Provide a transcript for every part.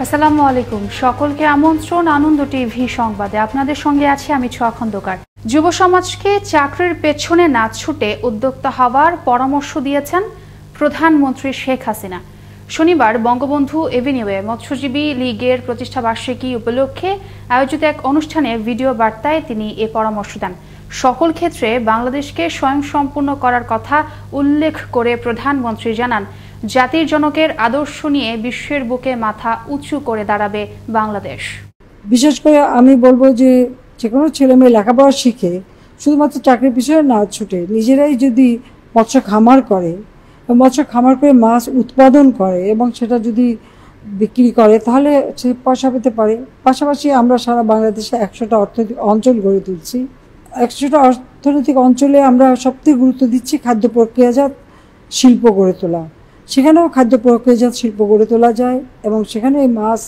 আসসালামু আলাইকুম, সকলকে আমন্ত্রণ আনন্দ টিভি সংবাদে। আপনাদের সঙ্গে আছি আমি ছোয়া খন্দকার। যুব সমাজকে চাকরির পেছনে না ছুটে উদ্যোক্তা হওয়ার পরামর্শ দিয়েছেন প্রধানমন্ত্রী শেখ হাসিনা। শনিবার বঙ্গবন্ধু এভিনিউয়ে মৎস্যজীবী লীগের প্রতিষ্ঠা বার্ষিকী উপলক্ষে আয়োজিত এক অনুষ্ঠানে ভিডিও বার্তায় তিনি এ পরামর্শ দেন। সকল ক্ষেত্রে বাংলাদেশকে স্বয়ংসম্পূর্ণ করার কথা উল্লেখ করে প্রধানমন্ত্রী জানান, জাতির জনকের আদর্শ নিয়ে বিশ্বের বুকে মাথা উঁচু করে দাঁড়াবে বাংলাদেশ। বিশেষ করে আমি বলবো যে কোনো ছেলে মেয়ে লেখাপড়া শিখে শুধুমাত্র চাকরির পিছনে না ছুটে নিজেরাই যদি মৎস্য খামার করে মাছ উৎপাদন করে এবং সেটা যদি বিক্রি করে তাহলে সে পয়সা পেতে পারে। পাশাপাশি আমরা সারা বাংলাদেশে 100টা অর্থনৈতিক অঞ্চল গড়ে তুলছি। 100টা অর্থনৈতিক অঞ্চলে আমরা সবথেকে গুরুত্ব দিচ্ছি খাদ্য প্রক্রিয়াজাত শিল্প গড়ে তোলা। সেখানেও খাদ্য প্রক্রিয়াজাত শিল্প গড়ে তোলা যায় এবং সেখানে মাছ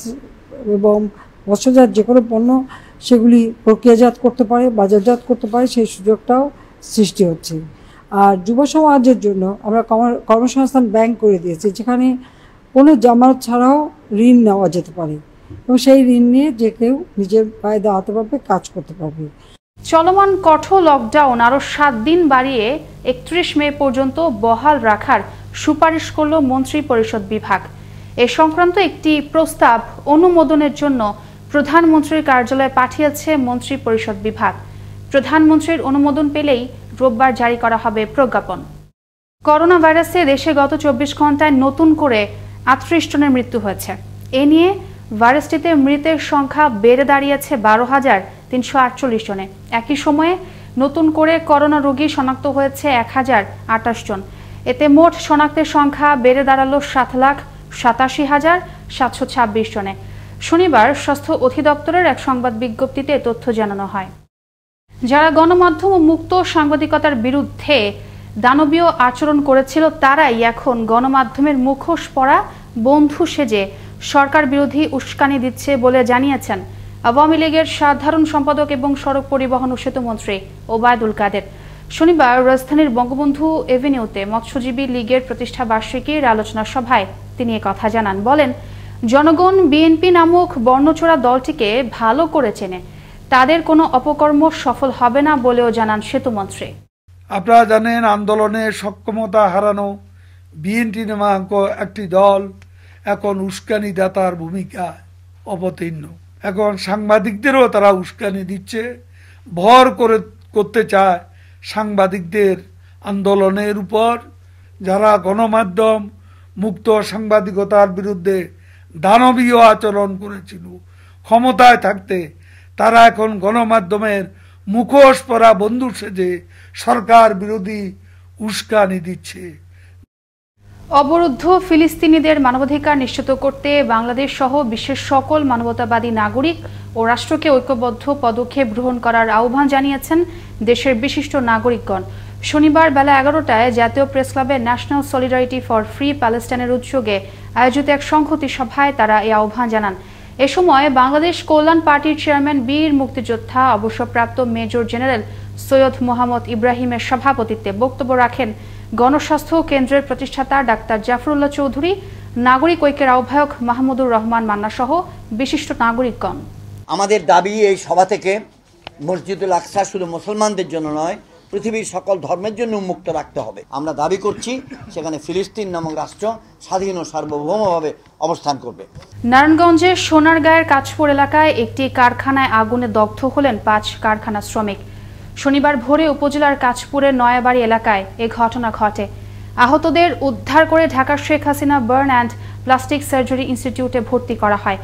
এবং মৎস্যজাত যে কোনো পণ্য সেগুলি প্রক্রিয়াজাত করতে পারে, বাজারজাত করতে পারে, সেই সুযোগটাও সৃষ্টি হচ্ছে। আর যুব সমাজের জন্য আমরা কর্মসংস্থান ব্যাংক করে দিয়েছি, যেখানে কোনো জামানত ছাড়াও ঋণ নেওয়া যেতে পারে এবং সেই ঋণ নিয়ে যে কেউ নিজের পায়ে দাঁড়াতে পারবে, কাজ করতে পারবে। চলমান কঠোর লকডাউন আরও 7 দিন বাড়িয়ে 31 মে পর্যন্ত বহাল রাখার সুপারিশ করল মন্ত্রী পরিষদ বিভাগ। এ সংক্রান্ত একটি প্রস্তাব অনুমোদনের জন্য প্রধানমন্ত্রীর কার্যালয়ে পাঠিয়েছে মন্ত্রী পরিষদ বিভাগ। প্রধানমন্ত্রীর অনুমোদন পেলেই রোববার জারি করা হবে প্রজ্ঞাপন। করোনা ভাইরাসে দেশে গত 24 ঘন্টায় নতুন করে 38 জনের মৃত্যু হয়েছে। এ নিয়ে ভাইরাসটিতে মৃতের সংখ্যা বেড়ে দাঁড়িয়েছে 12,348 জনে। একই সময়ে নতুন করে করোনা রোগী শনাক্ত হয়েছে 1028 জন। এতে মোট শনাক্তের সংখ্যা বেড়ে দাঁড়ালো 7,87,726 জনে। শনিবার স্বাস্থ্য অধিদপ্তরের এক সংবাদ বিজ্ঞপ্তিতে তথ্য জানানো হয়। যারা গণমাধ্যম ও মুক্ত সাংবাদিকতার বিরুদ্ধে দানবীয় আচরণ করেছিল তারাই এখন গণমাধ্যমের মুখোশ পরা বন্ধু সেজে সরকার বিরোধী উস্কানি দিচ্ছে বলে জানিয়েছেন আওয়ামী লীগের সাধারণ সম্পাদক এবং সড়ক পরিবহন ও সেতুমন্ত্রী ওবায়দুল কাদের। শনিবার রাজধানীর বঙ্গবন্ধু এভিনিউতে মৎস্যজীবী লীগের প্রতিষ্ঠা বার্ষিকীর আলোচনা সভায় তিনি কথা জানান। বলেন, জনগণ বিএনপি নামক বর্ণচোরা দলটিকে ভালো করে চেনে, তাদের কোনো অপকর্ম সফল হবে না বলেও জানান সেতুমন্ত্রী। আপনারা জানেন, আন্দোলনে সক্ষমতা হারানো বিএনপি নামক একটি দল এখন উস্কানিদাতার ভূমিকা অবতীর্ণ। এখন সাংবাদিকদেরও তারা উস্কানি দিচ্ছে, ভর করতে চায় সাংবাদিকদের আন্দোলনের উপর। যারা গণমাধ্যম মুক্ত সাংবাদিকতার বিরুদ্ধে দানবীয় আচরণ করেছিল ক্ষমতায় থাকতে, তারা এখন গণমাধ্যমের মুখোশ পরা বন্ধু সেজে সরকার বিরোধী উস্কানি দিচ্ছে। অবরুদ্ধ ফিলিস্তিনিদের মানবাধিকার নিশ্চিত করতে বাংলাদেশ সহ বিশ্বের সকল মানবতাবাদী নাগরিক ও রাষ্ট্রকে ঐক্যবদ্ধ পদক্ষেপ গ্রহণ করার আহ্বান জানিয়েছেন দেশের বিশিষ্ট নাগরিকগণ। শনিবার বেলা 11টায় জাতীয় প্রেস ক্লাবে ন্যাশনাল সলিডারিটি ফর ফ্রি প্যালেস্টাইনের উদ্যোগে আয়োজিত এক সংহতি সভায় তারা এই আহ্বান জানান। এ সময় বাংলাদেশ কল্যাণ পার্টির চেয়ারম্যান বীর মুক্তিযোদ্ধা অবসরপ্রাপ্ত মেজর জেনারেল সৈয়দ মোহাম্মদ ইব্রাহিমের সভাপতিত্বে বক্তব্য রাখেন গণস্বাস্থ্য কেন্দ্রের প্রতিষ্ঠাতা ডাক্তার জাফরুল্লাহ চৌধুরী, নাগরিক ঐক্যের আহ্বায়ক মাহমুদুর রহমান মান্না সহ বিশিষ্ট নাগরিকগণ। আমাদের দাবি এই সভা থেকে মসজিদুল আকসা শুধু মুসলমানদের জন্য নয়, পৃথিবীর সকল ধর্মের জন্য উন্মুক্ত রাখতে হবে। আমরা দাবি করছি সেখানে ফিলিস্তিন নামক রাষ্ট্র স্বাধীন ও সার্বভৌমভাবে অবস্থান করবে। নারায়ণগঞ্জের সোনারগাঁয়ের কাঁচপুর এলাকায় একটি কারখানায় আগুনে দগ্ধ হলেন 5 কারখানা শ্রমিক। শনিবার ভোরে উপজেলার কাঁচপুরের নয়াবাড়ি এলাকায় এ ঘটনা ঘটে। আহতদের উদ্ধার করে Dhaka Sheikh Hasina burn and plastic surgery ইনস্টিটিউটে ভর্তি করা হয়।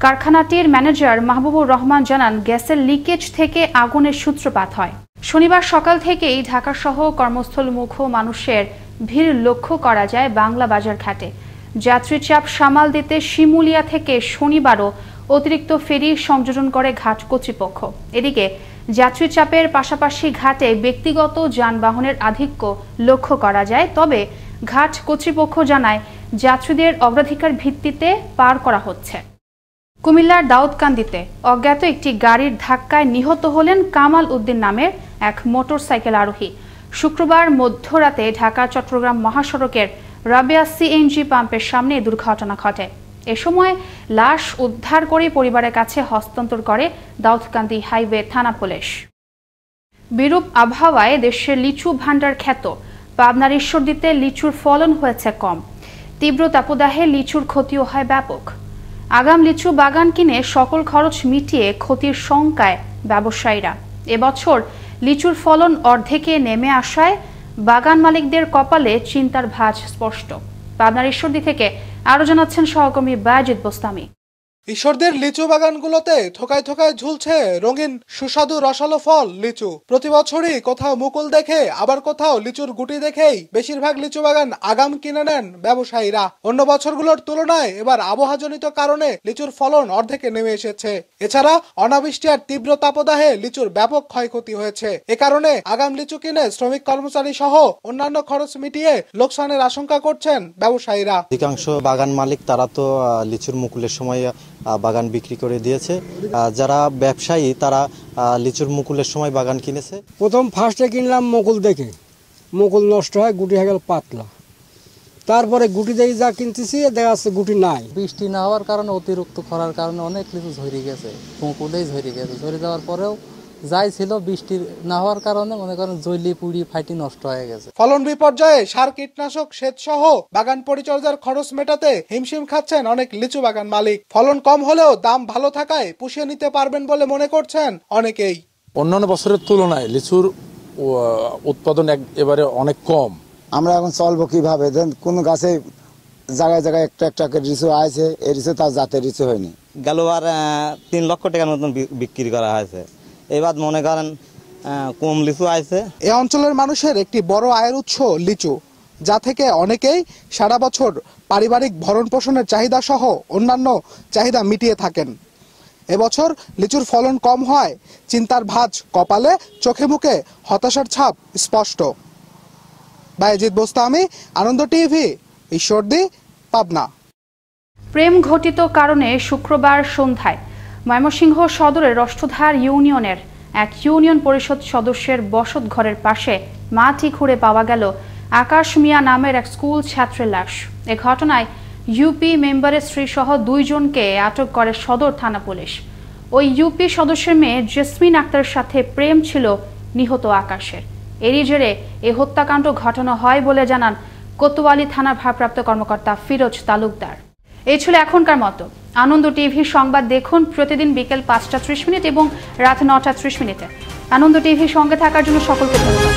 কারখানাটির ম্যানেজার মাহবুবুর রহমান জানান, গ্যাসের লিকেজ থেকে আগুনের সূত্রপাত হয়। শনিবার সকাল থেকেই ঢাকা সহ কর্মস্থলমুখী মানুষের ভিড় লক্ষ্য করা যায় বাংলা বাজার ঘাটে। যাত্রী চাপ সামাল দিতে শিমুলিয়া থেকে শনিবারও অতিরিক্ত ফেরি সংযোজন করে ঘাট কর্তৃপক্ষ। এদিকে যাত্রী চাপের পাশাপাশি ঘাটে ব্যক্তিগত যানবাহনের আধিক্য লক্ষ্য করা যায়। তবে ঘাট কর্তৃপক্ষ জানায় যাত্রীদের অগ্রাধিকার ভিত্তিতে পার করা হচ্ছে। কুমিল্লার দাউদকান্দিতে অজ্ঞাত একটি গাড়ির ধাক্কায় নিহত হলেন কামাল উদ্দিন নামের এক মোটরসাইকেল আরোহী। শুক্রবার মধ্যরাতে ঢাকা চট্টগ্রাম মহাসড়কের রাবেয়া সিএনজি পাম্পের সামনে দুর্ঘটনা ঘটে। এ সময় লাশ উদ্ধার করে পরিবারের কাছে হস্তান্তর করে দাউদকান্দি হাইওয়ে থানা পুলিশ। বিরূপ আবহাওয়ায় দেশের লিচু ভান্ডার খ্যাত পাবনার ঈশ্বরদীতে লিচুর ফলন হয়েছে কম। তীব্র তাপদাহে লিচুর ক্ষতিও হয় ব্যাপক। আগাম লিচু বাগান কিনে সকল খরচ মিটিয়ে ক্ষতির শঙ্কায় ব্যবসায়ীরা। এবছর লিচুর ফলন অর্ধেকে নেমে আসায় বাগান মালিকদের কপালে চিন্তার ভাঁজ স্পষ্ট। পাবনার ঈশ্বরদী থেকে আরো জানাচ্ছেন সহকর্মী বায়েজিদ বোস্তামি। ঈশ্বরদীর লিচু বাগানগুলোতে থোকায় থোকায় ঝুলছে রঙিন সুস্বাদু রসালো ফল লিচু। প্রতি বছরই কোথাও মুকুল দেখে আবার কোথাও লিচুর গুটি দেখেই বেশিরভাগ লিচু বাগান আগাম কিনে নেন ব্যবসায়ীরা। অন্য বছরগুলোর তুলনায় এবার আবহাওয়াজনিত কারণে লিচুর ফলন অর্ধেকে নেমে এসেছে। এছাড়া অনাবৃষ্টি আর তীব্র তাপদাহে লিচুর ব্যাপক ক্ষয়ক্ষতি হয়েছে। এ কারণে আগাম লিচু কিনে শ্রমিক কর্মচারী সহ অন্যান্য খরচ মিটিয়ে লোকসানের আশঙ্কা করছেন ব্যবসায়ীরা। অধিকাংশ বাগান মালিক তারা তো লিচুর মুকুলের সময় বাগান বিক্রি করে দিয়েছে। যারা ব্যবসায়ী তারা লিচুর মুকুলের সময় বাগান কিনেছে। প্রথম ফার্স্টে কিনলাম মুকুল দেখে, মুকুল নষ্ট হয়, গুটি হয়ে গেল পাতলা। তারপরে গুটি দেখে যা কিনতেছি দেখা যাচ্ছে গুটি নাই। বৃষ্টি না হওয়ার কারণে, অতিরিক্ত খরার কারণে অনেক লিচু ঝরে গেছে, মুকুলেই ঝরে গেছে। ঝরে যাওয়ার পরেও যাই ছিল বৃষ্টি না হওয়ার কারণে মনে করেন জলি পুড়ি ফাইটি নষ্ট হয়ে গেছে। ফলন বিপর্যয়ে সার কীটনাশক সেচ সহ বাগান পরিচর্যার খরচ মেটাতে হিমশিম খাচ্ছেন অনেক লিচু বাগান মালিক। ফলন কম হলেও দাম ভালো থাকায় পুষিয়ে নিতে পারবেন বলে মনে করছেন অনেকেই। অন্যান্য বছরের তুলনায় লিচুর উৎপাদন এবারে অনেক কম। আমরা এখন চলবো কিভাবে? কোন গাছে জায়গায় জায়গায় একটা একটা লিচু আছে, এই লিচু তার জাতের লিচু হয়নি। গেল আর 3 লক্ষ টাকার মতন বিক্রি করা হয়েছে। এবার মনে করেন কম লিচু আছে। এই অঞ্চলের মানুষের একটি বড় আয়ের উৎস লিচু, যা থেকে অনেকেই সারা বছর পারিবারিক ভরণ পোষণের চাহিদা সহ অন্যান্য চাহিদা মিটিয়ে থাকেন। এবছর লিচুর ফলন কম হয় চিন্তার ভাঁজ কপালে, চোখে মুখে হতাশার ছাপ স্পষ্ট। বায়েজিদ বোস্তামি, আনন্দ টিভি, ঈশ্বরদী, পাবনা। প্রেম ঘটিত কারণে শুক্রবার সন্ধ্যায় ময়মনসিংহ সদরের রষ্টধার ইউনিয়নের এক ইউনিয়ন পরিষদ সদস্যের বসত ঘরের পাশে মাটি খুঁড়ে পাওয়া গেল আকাশ মিয়া নামের এক স্কুল ছাত্রের লাশ। এ ঘটনায় ইউপি মেম্বারের স্ত্রী সহ 2 জনকে আটক করে সদর থানা পুলিশ। ওই ইউপি সদস্যের মেয়ে জেসমিন আক্তারের সাথে প্রেম ছিল নিহত আকাশের। এরই জেরে এ হত্যাকাণ্ড ঘটানো হয় বলে জানান কোতোয়ালি থানার ভারপ্রাপ্ত কর্মকর্তা ফিরোজ তালুকদার। এই ছিল এখনকার মতো। আনন্দ টিভি সংবাদ দেখুন প্রতিদিন বিকেল 5টা 30 এবং রাত 9টা 30। আনন্দ টিভির সঙ্গে থাকার জন্য সকলকে ধন্যবাদ।